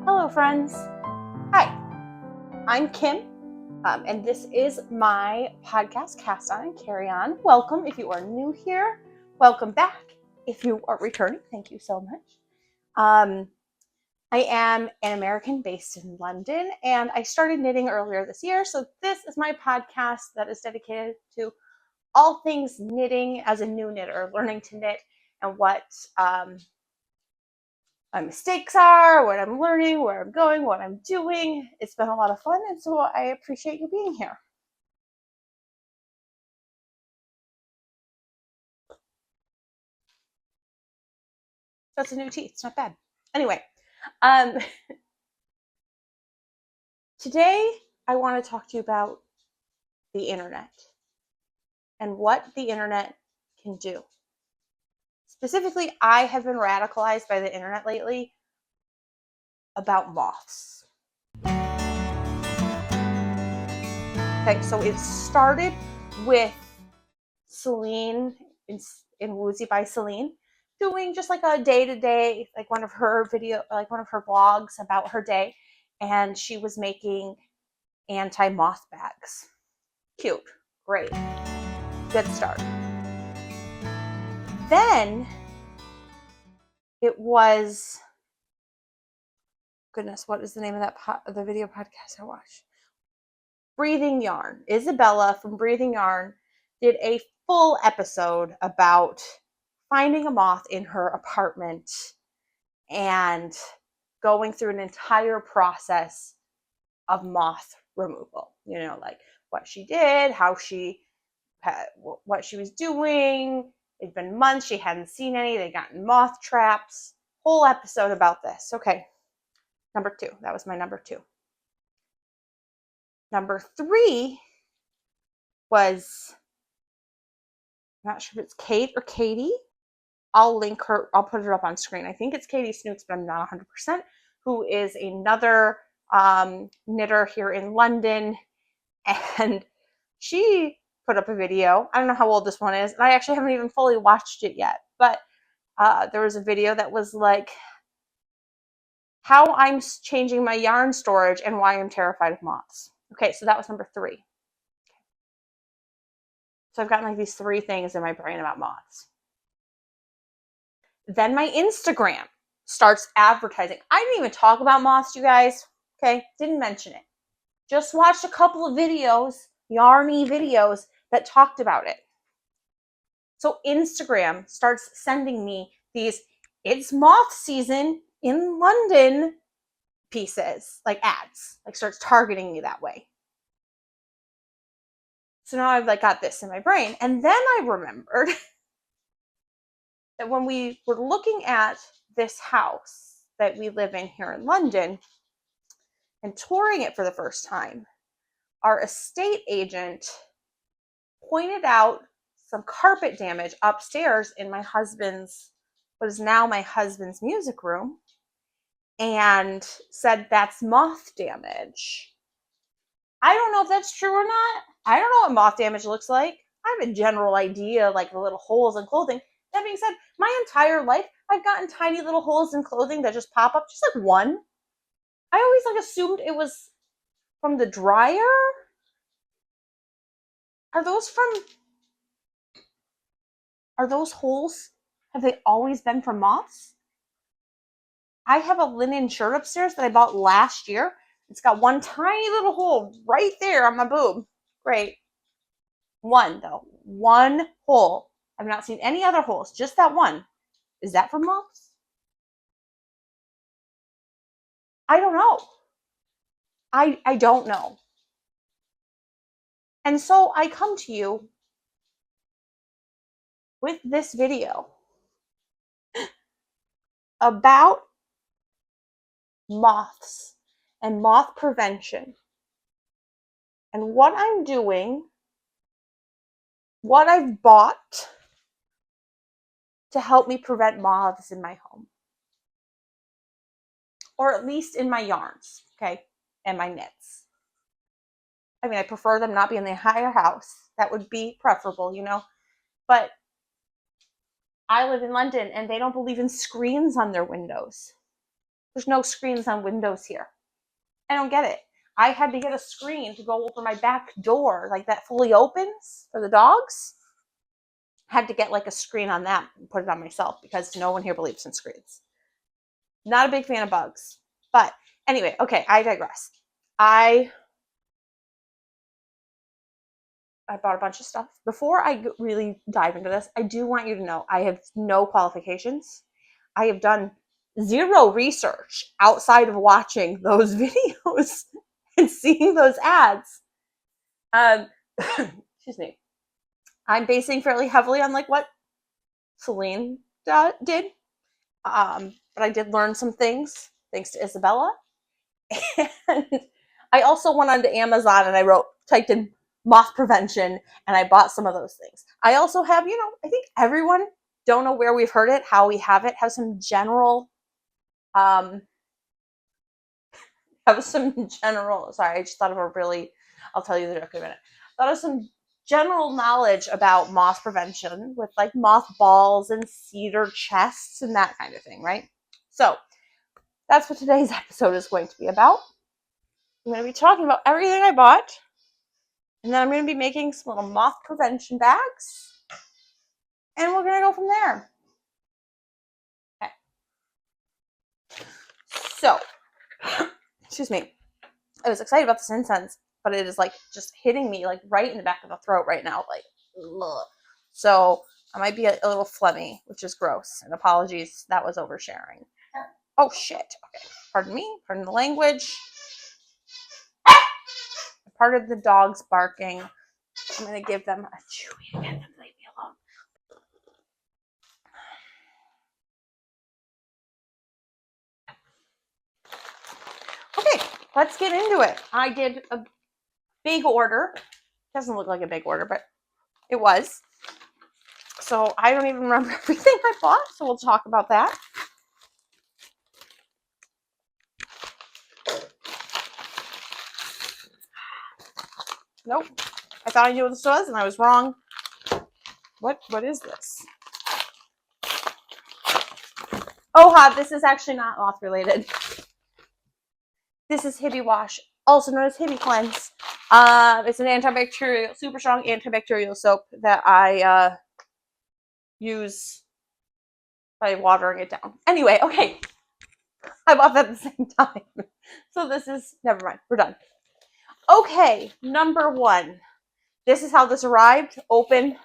Hello friends, hi, I'm Kim, and this is my podcast, Cast On and Carry On. Welcome if you are new here, welcome back if you are returning, thank you so much. I am an American based in London, and I started knitting earlier this year, so this is my podcast that is dedicated to all things knitting as a new knitter, learning to knit and what my mistakes are, what I'm learning, where I'm going, what I'm doing. It's been a lot of fun, and so I appreciate you being here. That's a new tea. It's not bad. Anyway, today I want to talk to you about the internet and what the internet can do. Specifically, I have been radicalized by the internet lately about moths. Okay, so it started with Celine in Woozy by Celine doing just like a day-to-day, like one of her vlogs about her day, and she was making anti-moth bags. Cute, great, good start. Then it was, goodness, what is the name of that the video podcast I watched? Breathing Yarn. Isabella from Breathing Yarn did a full episode about finding a moth in her apartment and going through an entire process of moth removal. You know, like what she did, how she had, what she was doing. It'd been months, she hadn't seen any. They got in moth traps. Whole episode about this. Okay, number 2. That was my number 2. Number 3 was, I'm not sure if it's Kate or Katie. I'll link her, I'll put it up on screen. I think it's Katie Snooks, but I'm not 100%, who is another knitter here in London. And she put up a video. I don't know how old this one is, and I actually haven't even fully watched it yet, but there was a video that was like how I'm changing my yarn storage and why I'm terrified of moths. Okay, so that was number 3. So I've gotten like these 3 things in my brain about moths. Then my Instagram starts advertising. I didn't even talk about moths, you guys. Okay, didn't mention it. Just watched a couple of videos, yarny videos, that talked about it. So Instagram starts sending me these "it's moth season in London" pieces, like ads, like starts targeting me that way. So now I've like got this in my brain. And then I remembered that when we were looking at this house that we live in here in London and touring it for the first time, our estate agent pointed out some carpet damage upstairs in my husband's, what is now my husband's music room, and said that's moth damage. I don't know if that's true or not. I don't know what moth damage looks like. I have a general idea, like the little holes in clothing. That being said, my entire life, I've gotten tiny little holes in clothing that just pop up, just like one. I always like assumed it was from the dryer. Are those holes, have they always been from moths? I have a linen shirt upstairs that I bought last year. It's got one tiny little hole right there on my boob. Great. One, though. One hole. I've not seen any other holes. Just that one. Is that from moths? I don't know. I don't know. And so I come to you with this video about moths and moth prevention and what I'm doing, what I've bought to help me prevent moths in my home, or at least in my yarns, okay, and my knits. I mean, I prefer them not be in the entire house. That would be preferable, you know, but I live in London and they don't believe in screens on their windows. There's no screens on windows here. I don't get it. I had to get a screen to go over my back door, like that fully opens for the dogs. Had to get like a screen on that and put it on myself because no one here believes in screens. Not a big fan of bugs. But anyway, okay, I digress. I bought a bunch of stuff. Before I really dive into this, I do want you to know I have no qualifications. I have done zero research outside of watching those videos and seeing those ads. Excuse me. I'm basing fairly heavily on like what Celine did. But I did learn some things thanks to Isabella. And I also went onto Amazon and I typed in moth prevention and I bought some of those things. I also have, you know, I think everyone, don't know where we've heard it, how we have it, have some general, sorry, I just thought of a really, I'll tell you the joke in a minute. Thought of some general knowledge about moth prevention with like moth balls and cedar chests and that kind of thing, right? So that's what today's episode is going to be about. I'm going to be talking about everything I bought, and then I'm going to be making some little moth prevention bags, and we're going to go from there. Okay. So, excuse me. I was excited about this incense, but it is like just hitting me like right in the back of the throat right now. Like, ugh. So I might be a little phlegmy, which is gross. And apologies, that was oversharing. Oh shit. Okay. Pardon me. Pardon the language. Part of the dogs barking. I'm going to give them a chewy and get them to leave me alone. Okay, let's get into it. I did a big order. Doesn't look like a big order, but it was. So I don't even remember everything I bought, so we'll talk about that. Nope. I thought I knew what this was, and I was wrong. What is this? Oh, this is actually not moth related. This is Hibby Wash, also known as Hibby Cleanse. It's an antibacterial, super strong antibacterial soap that I use by watering it down. Anyway, okay. I bought that at the same time. So this is, never mind, we're done. Okay, number one. This is how this arrived. Open,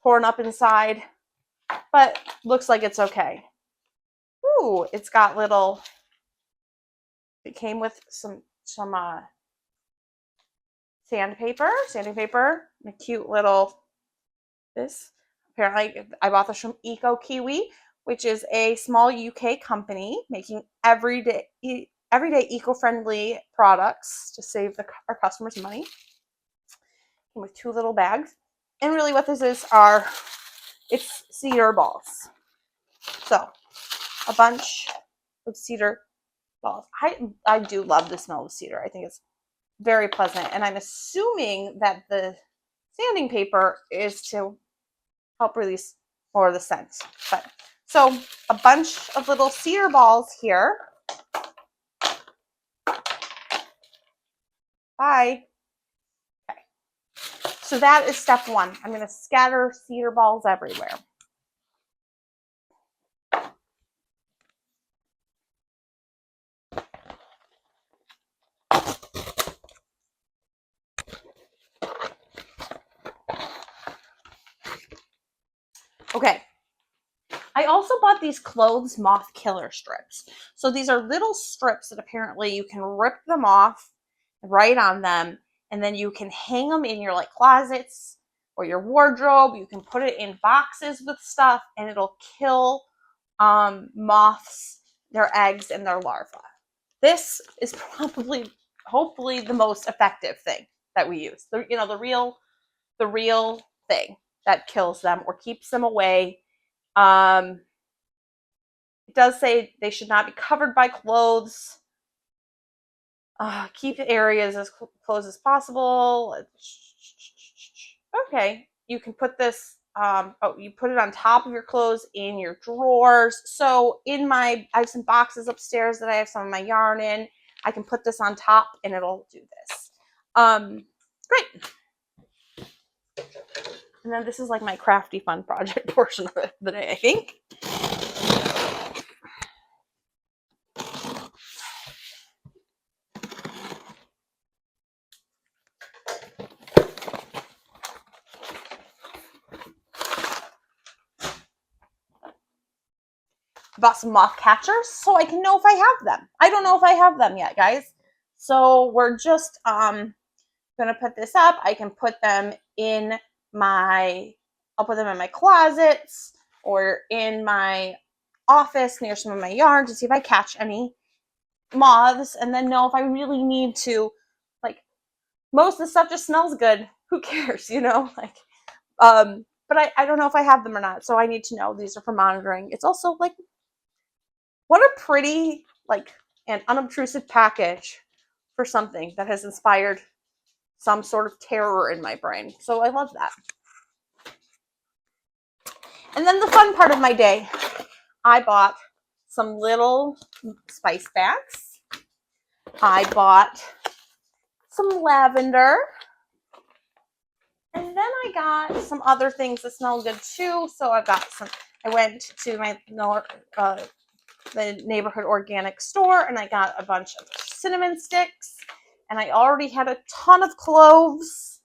torn up inside, but looks like it's okay. Ooh, it's got little, it came with some sandpaper, and a cute little, this. Apparently, I bought this from Eco Kiwi, which is a small UK company making everyday eco-friendly products to save our customers money. Came with 2 little bags. And really what this is it's cedar balls. So, a bunch of cedar balls. I do love the smell of cedar. I think it's very pleasant. And I'm assuming that the sanding paper is to help release more of the scent. But so a bunch of little cedar balls here. Bye. Okay. So that is step one. I'm going to scatter cedar balls everywhere. Okay. I also bought these clothes moth killer strips. So these are little strips that apparently you can rip them off, write on them, and then you can hang them in your like closets or your wardrobe. You can put it in boxes with stuff and it'll kill moths, their eggs, and their larvae. This is probably, hopefully, the most effective thing that we use. The real thing that kills them or keeps them away. It does say they should not be covered by clothes. Keep areas as close as possible. Okay, you can put this. You put it on top of your clothes in your drawers. So I have some boxes upstairs that I have some of my yarn in. I can put this on top and it'll do this. Great. And then this is like my crafty fun project portion of the day, I think. Bought some moth catchers so I can know if I have them. I don't know if I have them yet, guys. So we're just gonna put this up. I can put them in I'll put them in my closets or in my office near some of my yarn to see if I catch any moths, and then know if I really need to, like, most of the stuff just smells good. Who cares, but I don't know if I have them or not, so I need to know. These are for monitoring. It's also like, what a pretty, and unobtrusive package for something that has inspired some sort of terror in my brain. So I love that. And then the fun part of my day, I bought some little spice bags. I bought some lavender. And then I got some other things that smell good too. So I went to the neighborhood organic store and I got a bunch of cinnamon sticks. And I already had a ton of cloves.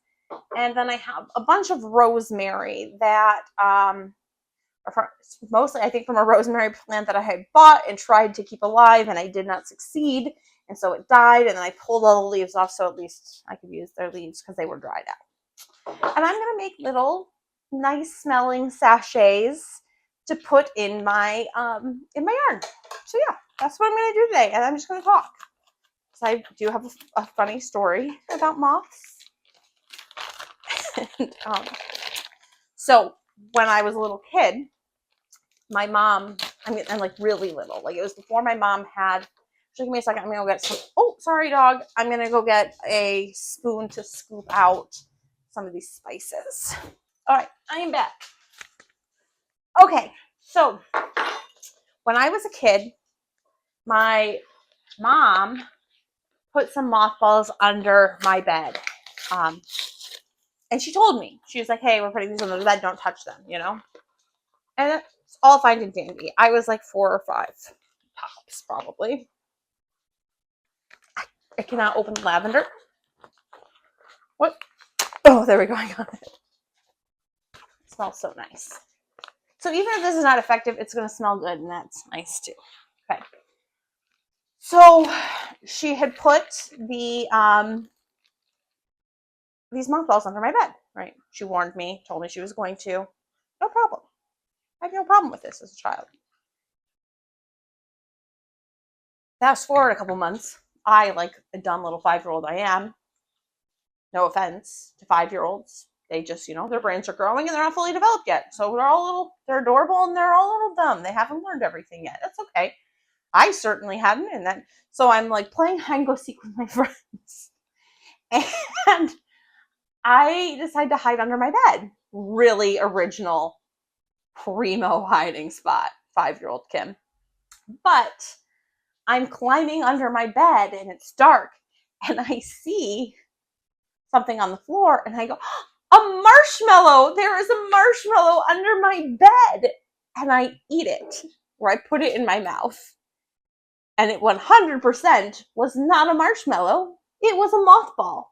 And then I have a bunch of rosemary that mostly, I think, from a rosemary plant that I had bought and tried to keep alive, and I did not succeed, and so it died, and then I pulled all the leaves off so at least I could use their leaves because they were dried out. And I'm going to make little nice smelling sachets to put in my yarn. So yeah, that's what I'm going to do today, and I'm just going to talk. So I do have a funny story about moths. And, so when I was a little kid, my mom, and like really little, like it was before my mom had, give me a second, I'm gonna go get some, oh, sorry dog, I'm gonna go get a spoon to scoop out some of these spices. All right, I am back. Okay, so when I was a kid, my mom put some mothballs under my bed. And she told me, she was like, hey, we're putting these under the bed, don't touch them, And that's all fine and dandy. I was like 4 or 5 tops, probably. I cannot open lavender. What? Oh, there we go. I got it. It smells so nice. So even if this is not effective, it's going to smell good, and that's nice too. Okay. So she had put these mothballs under my bed, right? She warned me, told me she was going to. No problem. I had no problem with this as a child. Fast forward a couple months, I, like a dumb little 5-year-old I am, no offense to 5-year-olds, they just, their brains are growing and they're not fully developed yet. So they're adorable and they're all a little dumb. They haven't learned everything yet. That's okay. I certainly hadn't. And then, so I'm like playing hide and go seek with my friends. And I decide to hide under my bed. Really original, primo hiding spot, 5-year-old Kim. But I'm climbing under my bed and it's dark and I see something on the floor and I go, a marshmallow! There is a marshmallow under my bed! And I eat it, or I put it in my mouth. And it 100% was not a marshmallow. It was a mothball.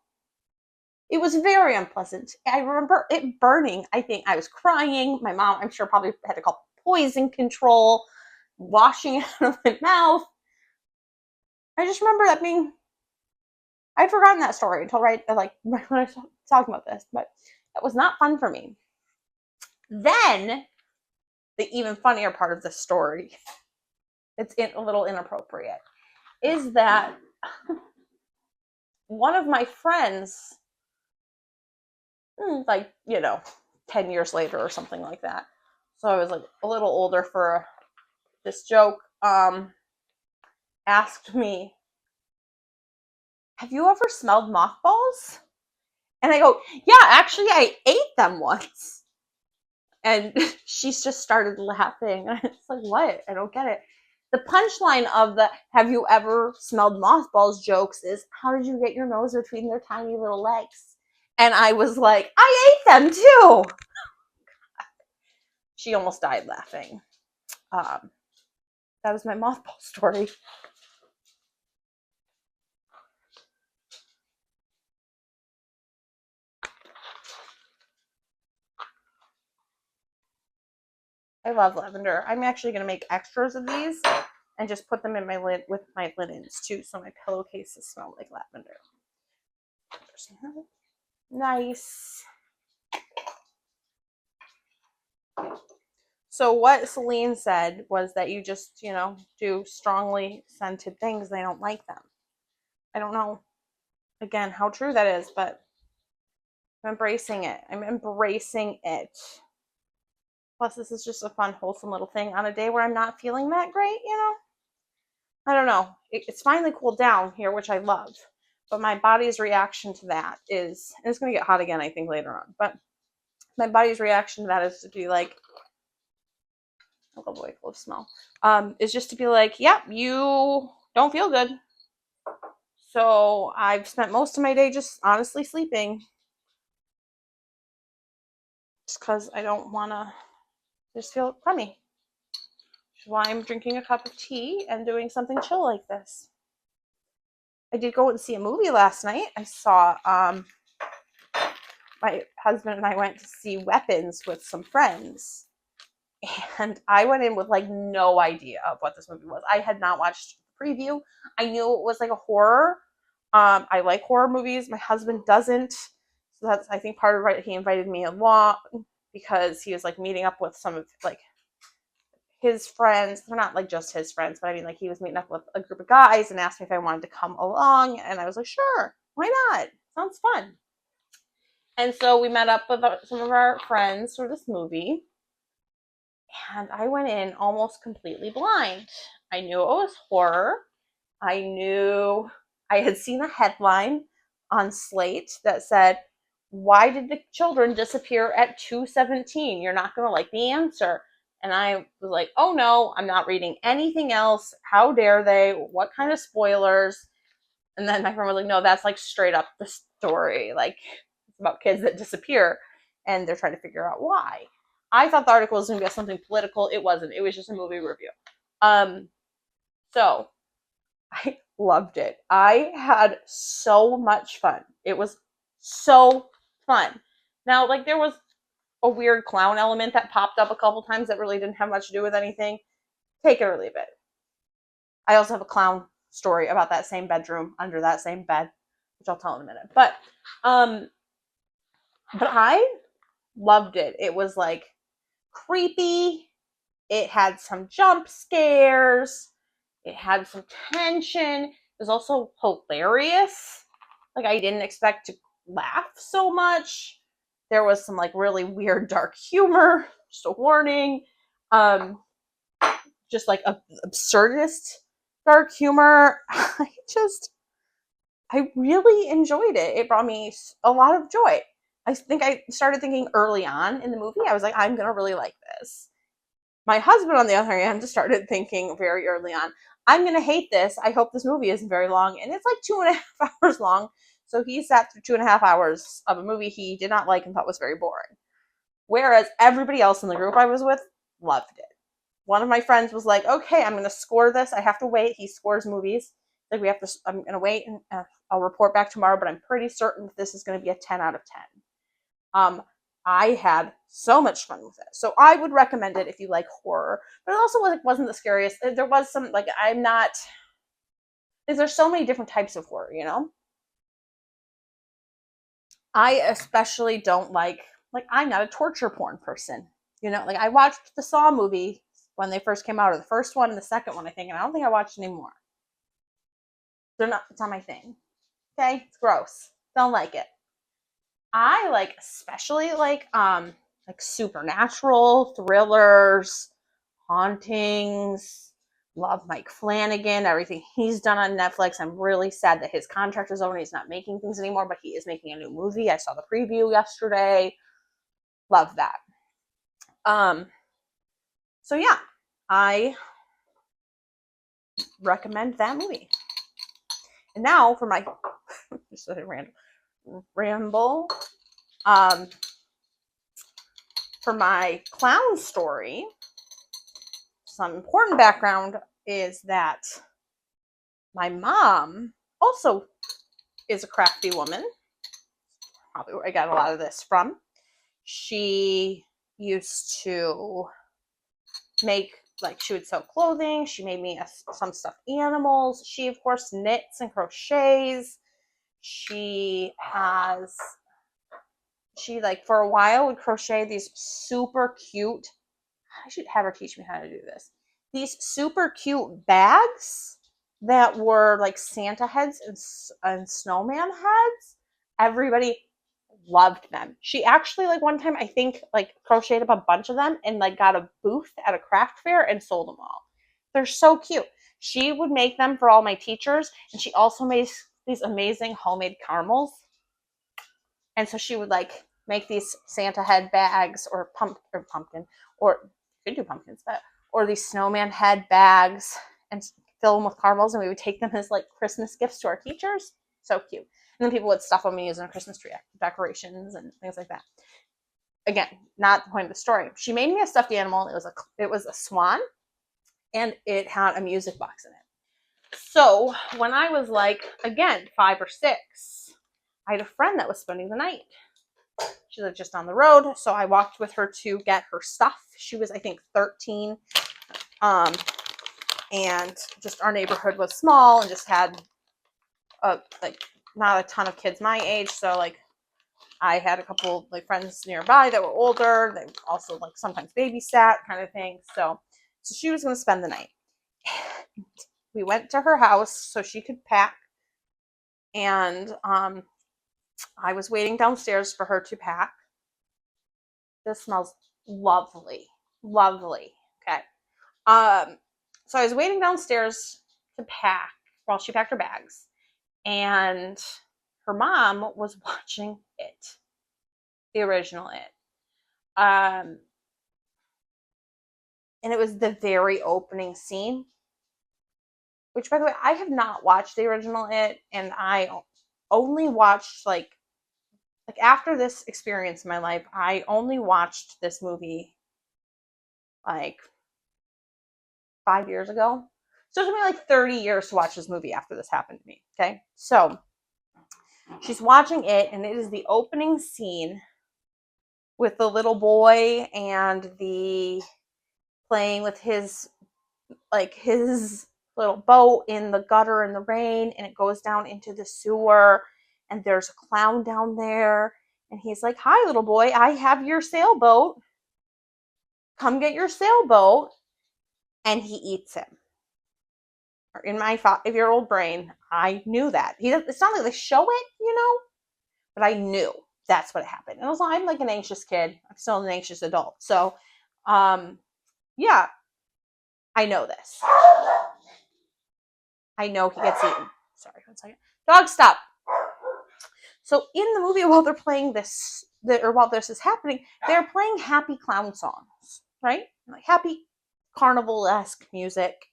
It was very unpleasant. I remember it burning. I think I was crying. My mom, I'm sure, probably had to call poison control, washing it out of my mouth. I just remember that I'd forgotten that story until right when I was talking about this, but that was not fun for me. Then the even funnier part of the story, it's a little inappropriate, is that one of my friends, like, 10 years later or something like that, so I was like a little older for this joke, asked me, have you ever smelled mothballs? And I go, yeah, actually I ate them once. And she's just started laughing. And it's like, what? I don't get it. The punchline of the have you ever smelled mothballs jokes is, how did you get your nose between their tiny little legs? And I was like, I ate them too. She almost died laughing. That was my mothball story. I love lavender. I'm actually going to make extras of these and just put them in my lid with my linens too, so my pillowcases smell like lavender. Nice. So what Celine said was that you just, do strongly scented things. They don't like them. I don't know, again, how true that is, but I'm embracing it. I'm embracing it. Plus, this is just a fun, wholesome little thing on a day where I'm not feeling that great, I don't know. It's finally cooled down here, which I love. But my body's reaction to that is, and it's going to get hot again, I think, later on. But my body's reaction to that is to be like, I love the way cloves smell. Is just to be like, yep, you don't feel good. So I've spent most of my day just honestly sleeping. Just because I don't want to just feel crummy. Which is why I'm drinking a cup of tea and doing something chill like this. I did go and see a movie last night. I saw, my husband and I went to see Weapons with some friends. And I went in with like no idea of what this movie was. I had not watched the preview. I knew it was like a horror. I like horror movies. My husband doesn't. So that's, I think, part of it. He invited me along because he was like meeting up with some of like his friends. They're not like just his friends, but I mean, like, he was meeting up with a group of guys and asked me if I wanted to come along. And I was like, sure, why not? Sounds fun. And so we met up with some of our friends for this movie. And I went in almost completely blind. I knew it was horror. I knew I had seen a headline on Slate that said, why did the children disappear at 2:17? You're not going to like the answer. And I was like, oh no, I'm not reading anything else. How dare they? What kind of spoilers? And then my friend was like, no, that's like straight up the story. Like, it's about kids that disappear and they're trying to figure out why. I thought the article was going to be something political. It wasn't. It was just a movie review. So I loved it. I had so much fun. It was so fun. Now, like, there was a weird clown element that popped up a couple times that really didn't have much to do with anything. Take it or leave it. I also have a clown story about that same bedroom under that same bed, which I'll tell in a minute. But I loved it. It was like creepy. It had some jump scares. It had some tension. It was also hilarious. Like, I didn't expect to laugh so much. There was some like really weird dark humor. Just a warning. Just like absurdist dark humor. I really enjoyed it. It brought me a lot of joy. I think I started thinking early on in the movie, I was like, I'm going to really like this. My husband, on the other hand, started thinking very early on, I'm going to hate this. I hope this movie isn't very long. And it's like 2.5 hours long. So he sat through 2.5 hours of a movie he did not like and thought was very boring. Whereas everybody else in the group I was with loved it. One of my friends was like, okay, I'm going to score this. I have to wait. He scores movies. Like, I'm going to wait and I'll report back tomorrow, but I'm pretty certain that this is going to be a 10 out of 10. I had so much fun with it. So I would recommend it if you like horror, but it also wasn't the scariest. There was some, like, there's so many different types of horror, I especially don't like, I'm not a torture porn person, You know, like I watched the Saw movie when they first came out, or the first one and the second one, I think, and I don't think I watched any more. It's not my thing. Okay, it's gross. Don't like it. I like especially like supernatural thrillers, hauntings. Love Mike Flanagan, everything he's done on Netflix. I'm really sad that his contract is over and he's not making things anymore, but he is making a new movie. I saw the preview yesterday. Love that. So yeah, I recommend that movie. And now for my just a random ramble. For my clown story, some important background is that my mom also is a crafty woman. Probably where I got a lot of this from. She used to make, like, she would sew clothing. She made me some stuffed animals. She, of course, knits and crochets. She like for a while would crochet these super cute, I should have her teach me how to do this. These super cute bags that were like Santa heads and snowman heads. Everybody loved them. She actually, like, one time I think like crocheted up a bunch of them and like got a booth at a craft fair and sold them all. They're so cute. She would make them for all my teachers, and she also made these amazing homemade caramels. And so she would like make these Santa head bags or pumpkin, or you could do pumpkins, but or these snowman head bags and fill them with caramels, and we would take them as like Christmas gifts to our teachers. So cute. And then people would stuff them using Christmas tree decorations and things like that. Again, not the point of the story. She made me a stuffed animal. It was a swan, and it had a music box in it. So when I was like, again, 5 or 6, I had a friend that was spending the night. She lived just down the road, so I walked with her to get her stuff. She was, I think, 13, and just our neighborhood was small and just had like not a ton of kids my age. So like I had a couple like friends nearby that were older. They also like sometimes babysat kind of thing. So she was going to spend the night. We went to her house so she could pack, and I was waiting downstairs for her to pack. This smells lovely. Lovely. Okay. So I was waiting downstairs to pack while she packed her bags, and her mom was watching it, the original It. And it was the very opening scene, which, by the way, I have not watched the original It, and I only watched like after this experience in my life, I only watched this movie like 5 years ago. So it took me like 30 years to watch this movie after this happened to me. Okay. So she's watching it, and it is the opening scene with the little boy and the playing with his little boat in the gutter in the rain, and it goes down into the sewer, and there's a clown down there, and he's like, "Hi, little boy, I have your sailboat. Come get your sailboat." And he eats him. In my 5-year-old brain, I knew that. It's not like they show it, but I knew that's what happened. And also, I'm like an anxious kid. I'm still an anxious adult. So, yeah, I know this. I know he gets eaten. Sorry, 1 second. Dog, stop. So in the movie, while they're playing this, while this is happening, they're playing happy clown songs, right? Like happy carnival-esque music,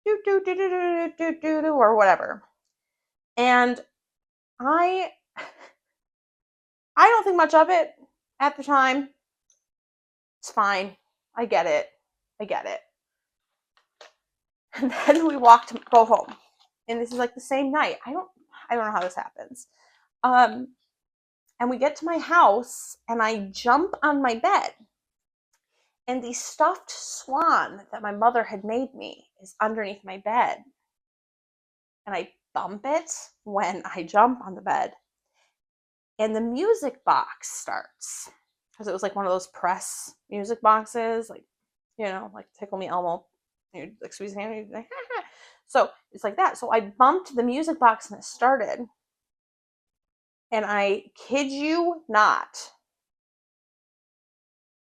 do do do do do do do do, or whatever. And I don't think much of it at the time. It's fine. I get it. And then we go home, and this is like the same night. I don't know how this happens. And we get to my house, and I jump on my bed, and the stuffed swan that my mother had made me is underneath my bed. And I bump it when I jump on the bed, and the music box starts. because it was like one of those press music boxes, like, you know, like Tickle Me Elmo, you'd like squeeze his hand, and you'd be like, ha, ha. So it's like that. So I bumped the music box and it started. And I kid you not,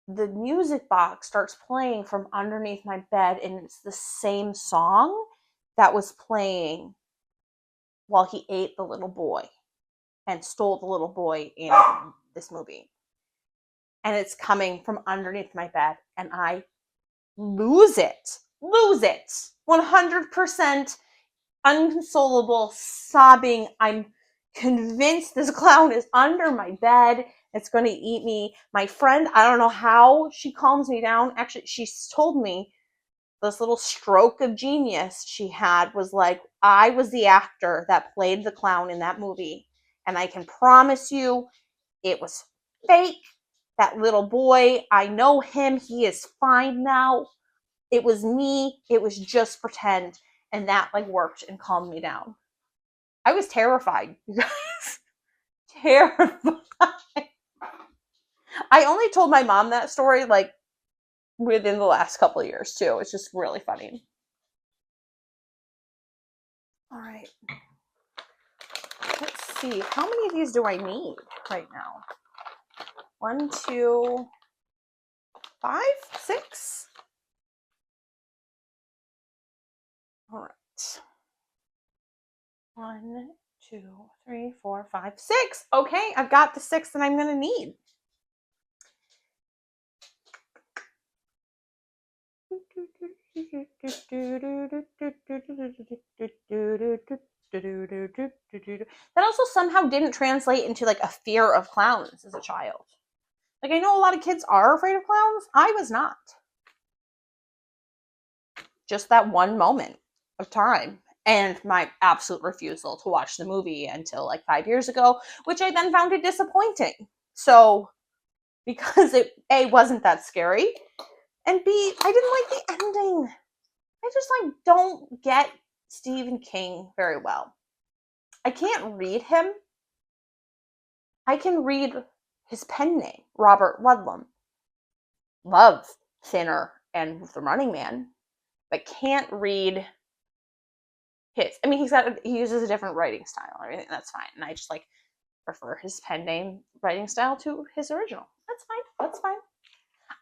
the music box starts playing from underneath my bed, and it's the same song that was playing while he ate the little boy and stole the little boy in this movie. And it's coming from underneath my bed, and I lose it. 100% unconsolable, sobbing. I'm convinced this clown is under my bed. It's going to eat me. My friend, I don't know how she calms me down. Actually, she told me this little stroke of genius she had was like, I was the actor that played the clown in that movie. And I can promise you it was fake. That little boy, I know him. He is fine now. It was me. It was just pretend. And that like worked and calmed me down. I was terrified, you guys. Terrified. I only told my mom that story like within the last couple of years too. It's just really funny. All right. Let's see. How many of these do I need right now? 1, 2, 5, 6. All right. 1, 2, 3, 4, 5, 6. Okay, I've got the 6 that I'm going to need. That also somehow didn't translate into like a fear of clowns as a child. Like I know a lot of kids are afraid of clowns. I was not. Just that one moment of time and my absolute refusal to watch the movie until like 5 years ago, which I then found it disappointing. So because it A, wasn't that scary, and B, I didn't like the ending. I just like don't get Stephen King very well. I can't read him. I can read his pen name, Robert Ludlum. Love Thinner and The Running Man, but can't read his. I mean, he uses a different writing style. Everything that's fine, and I just like prefer his pen name writing style to his original. That's fine. That's fine.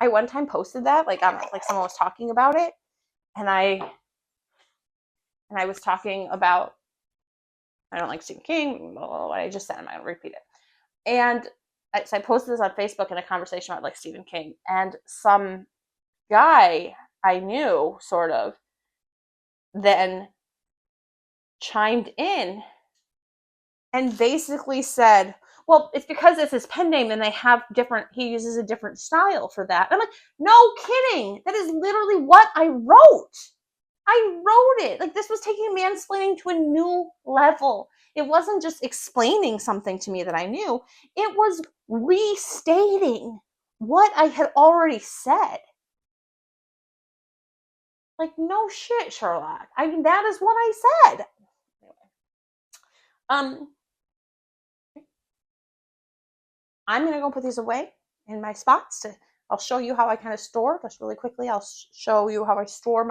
I one time posted that like someone was talking about it, and I was talking about I don't like Stephen King. Blah, blah, blah, what I just said. I'm not gonna repeat it. And so I posted this on Facebook in a conversation about like Stephen King, and some guy I knew sort of then chimed in and basically said, well, it's because it's his pen name and he uses a different style for that. And I'm like, no kidding. That is literally what I wrote. I wrote it. Like this was taking mansplaining to a new level. It wasn't just explaining something to me that I knew. It was restating what I had already said. Like, no shit, Sherlock. I mean, that is what I said. Anyway. I'm going to go put these away in my spots. I'll show you how I kind of store, just really quickly. I'll show you how I store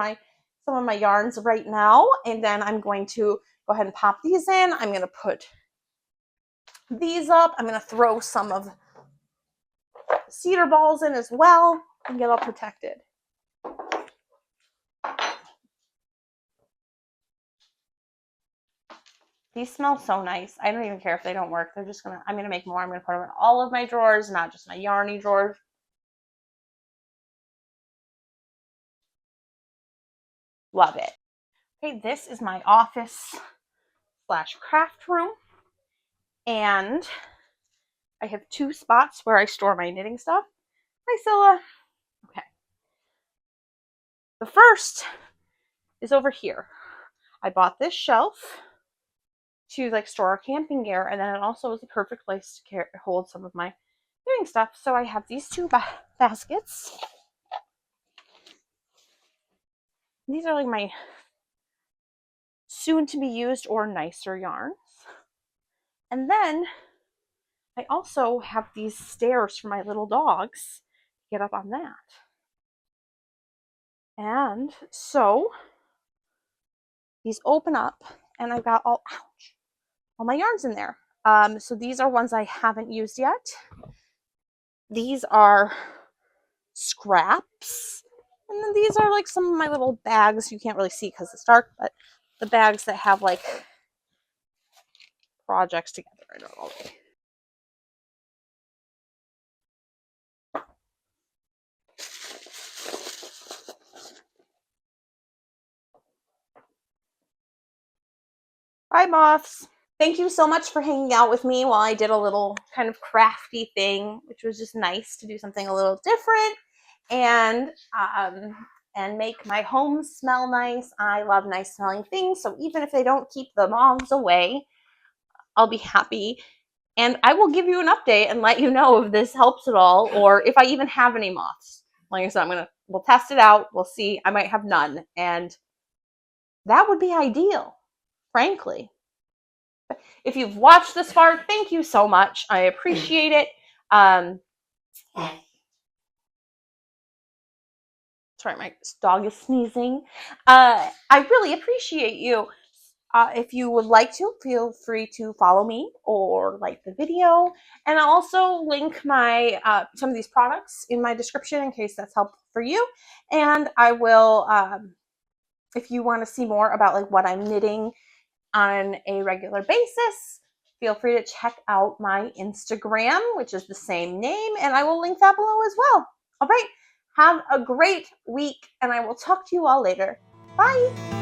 some of my yarns right now. And then I'm going to go ahead and pop these in. I'm going to put these up. I'm going to throw some of cedar balls in as well and get all protected. These smell so nice. I don't even care if they don't work. I'm going to make more. I'm going to put them in all of my drawers, not just my yarny drawers. Love it. Okay, this is my office / craft room. And I have 2 spots where I store my knitting stuff. Hi, Scylla. Okay. The first is over here. I bought this shelf to like store our camping gear, and then it also is the perfect place to hold some of my knitting stuff. So I have these 2 baskets. These are like my soon to be used or nicer yarns. And then I also have these stairs for my little dogs to get up on that. And so these open up, and I've got all my yarns in there. So these are ones I haven't used yet. These are scraps. And then these are like some of my little bags. You can't really see because it's dark, but the bags that have like projects together. I don't know. Bye, moths. Thank you so much for hanging out with me while I did a little kind of crafty thing, which was just nice to do something a little different and make my home smell nice. I love nice smelling things, so even if they don't keep the moths away, I'll be happy. And I will give you an update and let you know if this helps at all, or if I even have any moths. Like I said, we'll test it out. We'll see. I might have none, and that would be ideal, frankly. If you've watched this far, thank you so much. I appreciate it. Sorry, my dog is sneezing. I really appreciate you. If you would like to, feel free to follow me or like the video. And I'll also link my some of these products in my description in case that's helpful for you. And I will, if you want to see more about like what I'm knitting on a regular basis, feel free to check out my Instagram, which is the same name, and I will link that below as well. All right, have a great week, and I will talk to you all later. Bye.